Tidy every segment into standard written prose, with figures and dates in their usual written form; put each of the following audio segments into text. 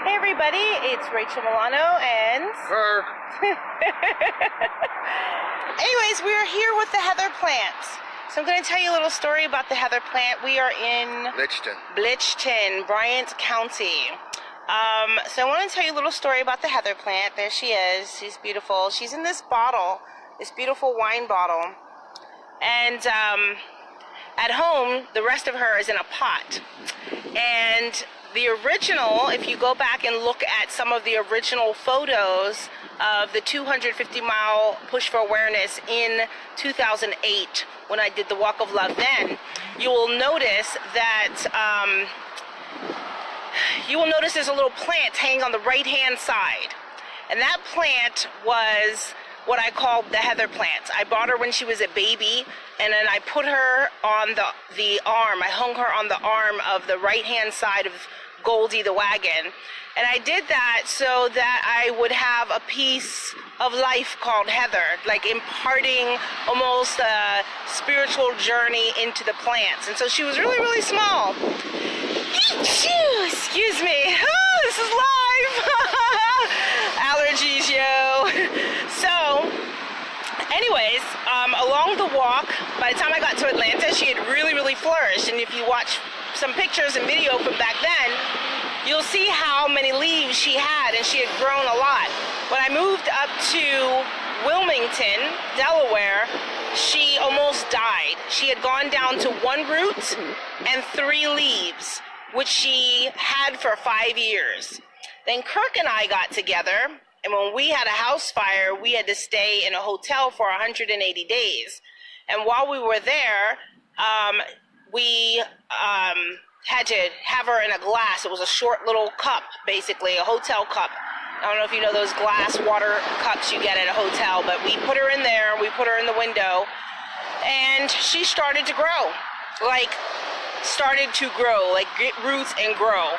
Hey everybody, it's Rachel Milano and... Her. Anyways, we are here with the heather plants. So I'm going to tell you a little story about the heather plant. We are in... Blichton, Bryant County. So I want to tell you a little story about the heather plant. There she is. She's beautiful. She's in this bottle, this beautiful wine bottle. And at home, the rest of her is in a pot. And the original, if you go back and look at some of the original photos of the 250-mile push for awareness in 2008, when I did the Walk of Love then, you will notice that there's a little plant hanging on the right-hand side. And that plant was what I called the heather plant. I bought her when she was a baby, and then I put her on the arm. I hung her on the arm of the right-hand side of Goldie the wagon. And I did that so that I would have a piece of life called Heather, like imparting almost a spiritual journey into the plants. And so she was really, really small. Excuse me. Oh, this is live. Allergies, yo. So, anyways, along the walk, by the time I got to Atlanta, she had really, really flourished. And if you watch some pictures and video from back then, you'll see how many leaves she had, and she had grown a lot. When I moved up to Wilmington, Delaware, she almost died. She had gone down to 1 root and 3 leaves, which she had for 5 years. Then Kirk and I got together, and when we had a house fire, we had to stay in a hotel for 180 days. And while we were there, we had to have her in a glass. It was a short little cup, basically, a hotel cup. I don't know if you know those glass water cups you get at a hotel, but we put her in there, we put her in the window, and she started to grow. Like, get roots and grow.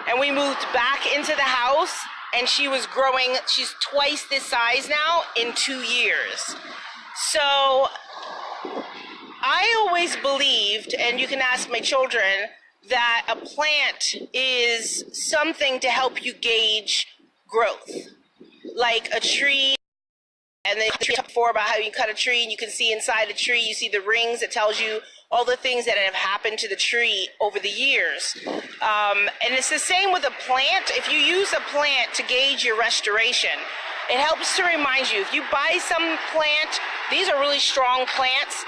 And we moved back into the house, and she was growing. She's twice this size now in 2 years. So I always believed, and you can ask my children, that a plant is something to help you gauge growth. Like a tree, and then we talked before about how you cut a tree and you can see inside a tree, you see the rings that tells you all the things that have happened to the tree over the years. And it's the same with a plant. If you use a plant to gauge your restoration, it helps to remind you. If you buy some plant, these are really strong plants.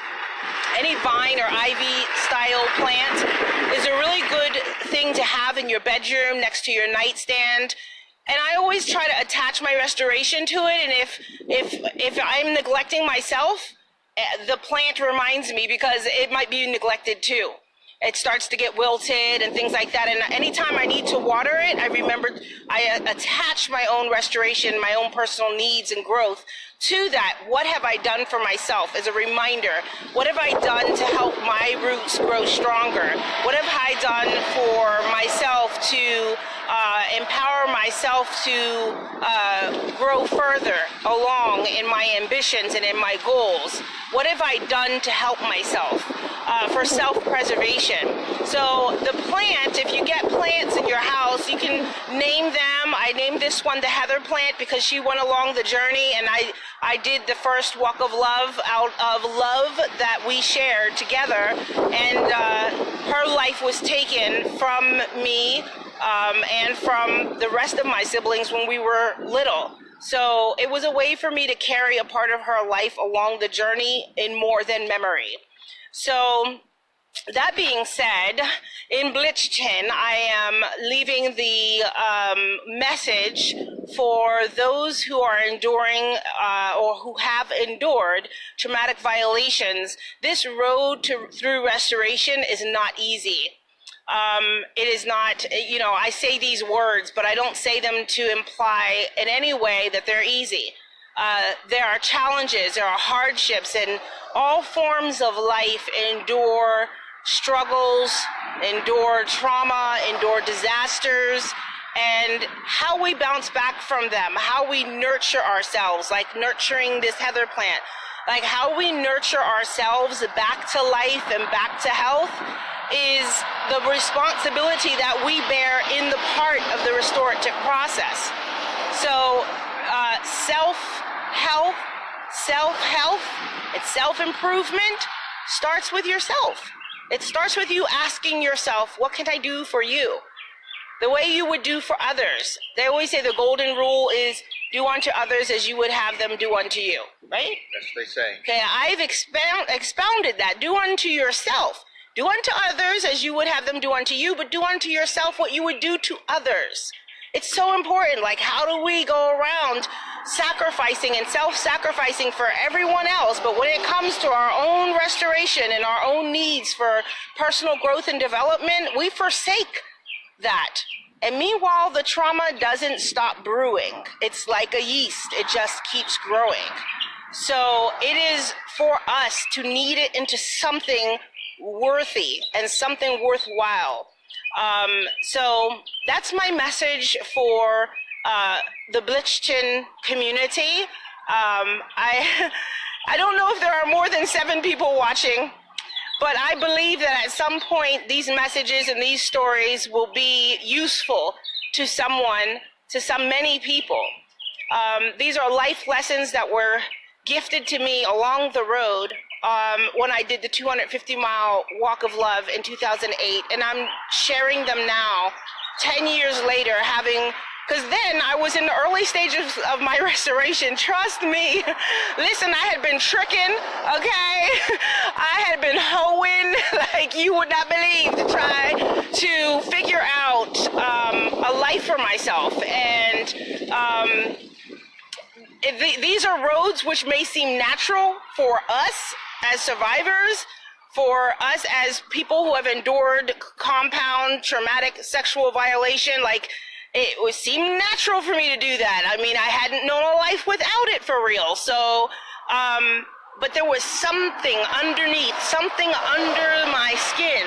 Any vine or ivy style plant is a really good thing to have in your bedroom next to your nightstand. And I always try to attach my restoration to it. And if I'm neglecting myself, the plant reminds me, because it might be neglected too. It starts to get wilted and things like that. And anytime I need to water it, I attach my own restoration, my own personal needs and growth to that. What have I done for myself as a reminder? What have I done to help my roots grow stronger? What have I done for myself to empower myself to grow further along in my ambitions and in my goals? What have I done to help myself for self-preservation? So the plant, if you get plants in your house, you can name them. I named this one the heather plant because she went along the journey, and I did the first walk of love out of love that we shared together, and her life was taken from me and from the rest of my siblings when we were little. So it was a way for me to carry a part of her life along the journey in more than memory. So that being said, in Blichton, I am leaving the message for those who are enduring or who have endured traumatic violations. This road through restoration is not easy. It is not, I say these words, but I don't say them to imply in any way that they're easy. There are challenges, there are hardships, and all forms of life endure struggles, endure trauma, endure disasters, and how we bounce back from them, how we nurture ourselves, like nurturing this heather plant, like how we nurture ourselves back to life and back to health is the responsibility that we bear in the part of the restorative short to process. So self-health, and self-improvement starts with yourself. It starts with you asking yourself, what can I do for you? The way you would do for others. They always say the golden rule is do unto others as you would have them do unto you, right? That's what they say. Okay, I've expounded that. Do unto yourself. Do unto others as you would have them do unto you, but do unto yourself what you would do to others. It's so important. Like, how do we go around sacrificing and self-sacrificing for everyone else, but when it comes to our own restoration and our own needs for personal growth and development, we forsake that. And meanwhile, the trauma doesn't stop brewing. It's like a yeast. It just keeps growing. So it is for us to knead it into something worthy and something worthwhile. So that's my message for the Blichton community. I don't know if there are more than 7 people watching, but I believe that at some point these messages and these stories will be useful to someone, to many people. These are life lessons that were gifted to me along the road when I did the 250-mile walk of love in 2008, and I'm sharing them now, 10 years later, because then I was in the early stages of my restoration. Trust me. Listen, I had been tricking, okay? I had been hoeing like you would not believe to try to figure out a life for myself. And these are roads which may seem natural for us as survivors, for us as people who have endured compound traumatic sexual violation. Like, it would seem natural for me to do that. I mean, I hadn't known a life without it for real. So, but there was something underneath, something under my skin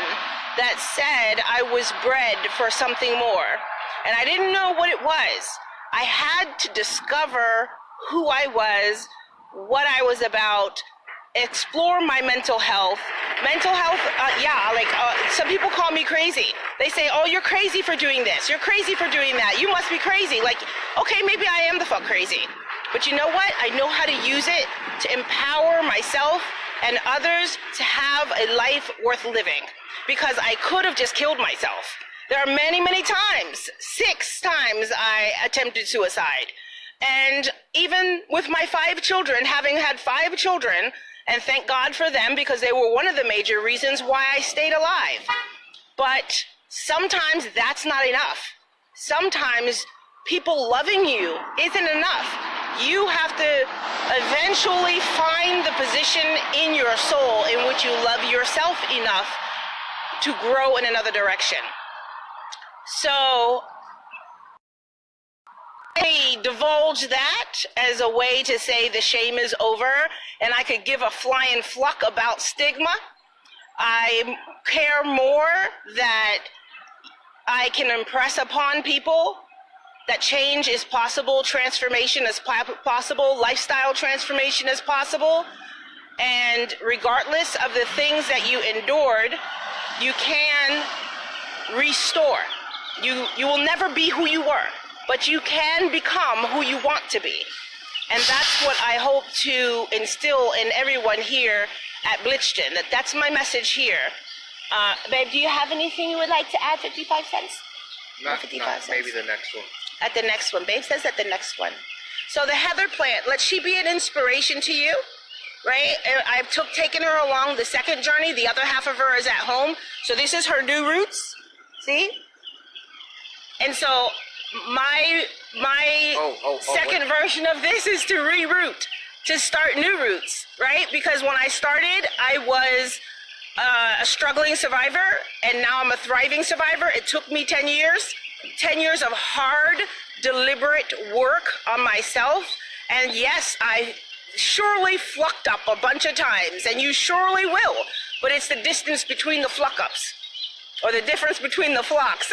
that said I was bred for something more. And I didn't know what it was. I had to discover who I was, what I was about, explore my mental health. Some people call me crazy. They say, oh, you're crazy for doing this. You're crazy for doing that. You must be crazy. Like, okay, maybe I am the fuck crazy. But you know what? I know how to use it to empower myself and others to have a life worth living. Because I could have just killed myself. There are many, many times, 6 times I attempted suicide. And even with my 5 children, having had 5 children, and thank God for them, because they were one of the major reasons why I stayed alive. But sometimes that's not enough. Sometimes people loving you isn't enough. You have to eventually find the position in your soul in which you love yourself enough to grow in another direction. So I divulge that as a way to say the shame is over, and I could give a flying fluck about stigma. I care more that I can impress upon people that change is possible, transformation is possible, lifestyle transformation is possible, and regardless of the things that you endured, you can restore. You will never be who you were, but you can become who you want to be. And that's what I hope to instill in everyone here at Blichton. That's my message here. Babe, do you have anything you would like to add? 55 cents? Not maybe the next one. At the next one. Babe says at the next one. So the heather plant, let she be an inspiration to you, right? I've taken her along the second journey. The other half of her is at home. So this is her new roots. See? And so my second version of this is to reroot, to start new roots, right? Because when I started, I was a struggling survivor, and now I'm a thriving survivor. It took me 10 years of hard, deliberate work on myself. And yes, I surely flucked up a bunch of times, and you surely will. But it's the distance between the fluck-ups, or the difference between the flocks.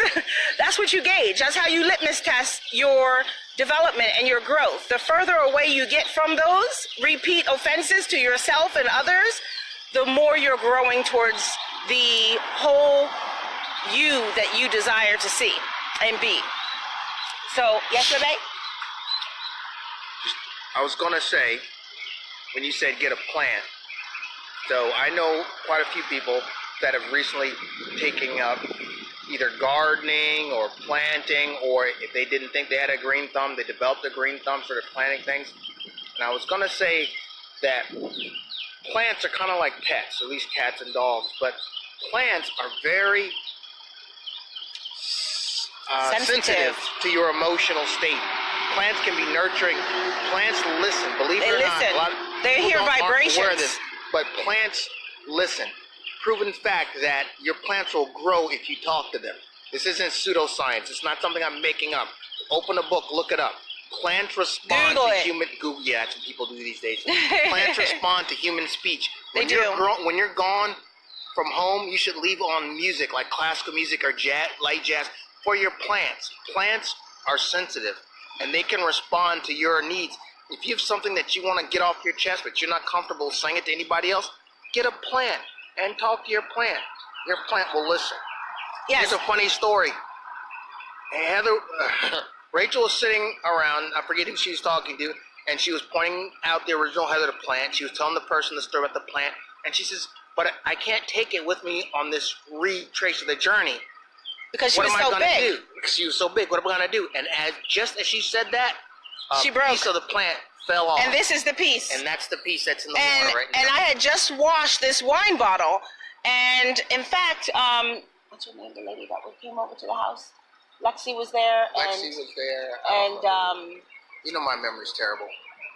That's what you gauge. That's how you litmus test your development and your growth. The further away you get from those repeat offenses to yourself and others, the more you're growing towards the whole you that you desire to see and be. So, yes, babe? I was gonna say, when you said get a plant, so I know quite a few people that have recently taken up either gardening or planting, or if they didn't think they had a green thumb, they developed a green thumb, started planting things. And I was gonna say that plants are kind of like pets, at least cats and dogs, but plants are very sensitive to your emotional state. Plants can be nurturing. Plants listen. Believe it or not, they hear vibrations. Aware of this, but plants listen. Proven fact that your plants will grow if you talk to them. This isn't pseudoscience. It's not something I'm making up. Open a book, look it up. Plants respond to human. Yeah, that's what people do these days. Plants respond to human speech. When you're gone from home, you should leave on music like classical music or jazz, light jazz for your plants. Plants are sensitive, and they can respond to your needs. If you have something that you want to get off your chest, but you're not comfortable saying it to anybody else, get a plant and talk to your plant. Your plant will listen. Yes. Here's a funny story. Rachel was sitting around, I forget who she was talking to, and she was pointing out the original Heather plant. She was telling the person the story about the plant, and she says, but I can't take it with me on this retrace of the journey. Because she was so big. What am I going to do? Because she was so big. What am I going to do? And just as she said that, she broke. A piece of the plant fell off. And this is the piece. And that's the piece that's in the water right now. And I had just washed this wine bottle. And in fact, what's her name? The lady that came over to the house? Lexi was there. Lexi was there. And you know my memory's terrible.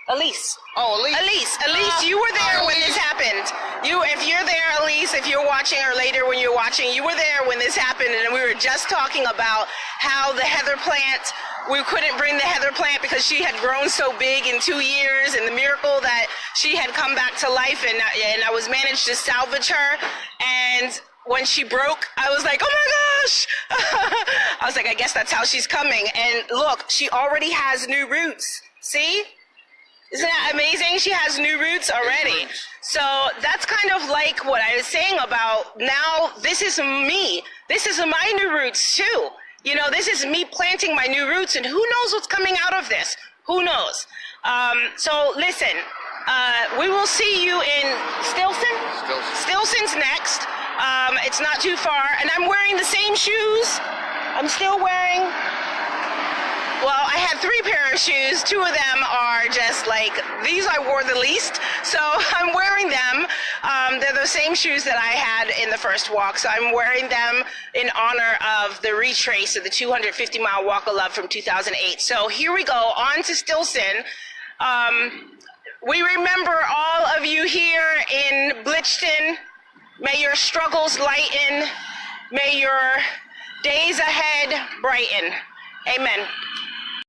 Elise. Oh, Elise. Elise, you were there when this happened. If you're there, Elise, if you're watching or later when you're watching, you were there when this happened, and we were just talking about how the heather plant, we couldn't bring the heather plant because she had grown so big in 2 years, and the miracle that she had come back to life, and I was managed to salvage her. And when she broke, I was like, oh my gosh. I was like, I guess that's how she's coming. And look, she already has new roots. See? Isn't that amazing? She has new roots already. So that's kind of like what I was saying about now this is me. This is my new roots too. You know, this is me planting my new roots, and who knows what's coming out of this? Who knows? So listen, we will see you in Stilson. Stilson's next. It's not too far, and I'm wearing the same shoes. I'm still wearing... Well, I had 3 pair of shoes. 2 of them are just like, these I wore the least, so I'm wearing them. They're the same shoes that I had in the first walk, so I'm wearing them in honor of the retrace of the 250-mile Walk of Love from 2008. So here we go, on to Stilson. We remember all of you here in Blichton. May your struggles lighten. May your days ahead brighten. Amen.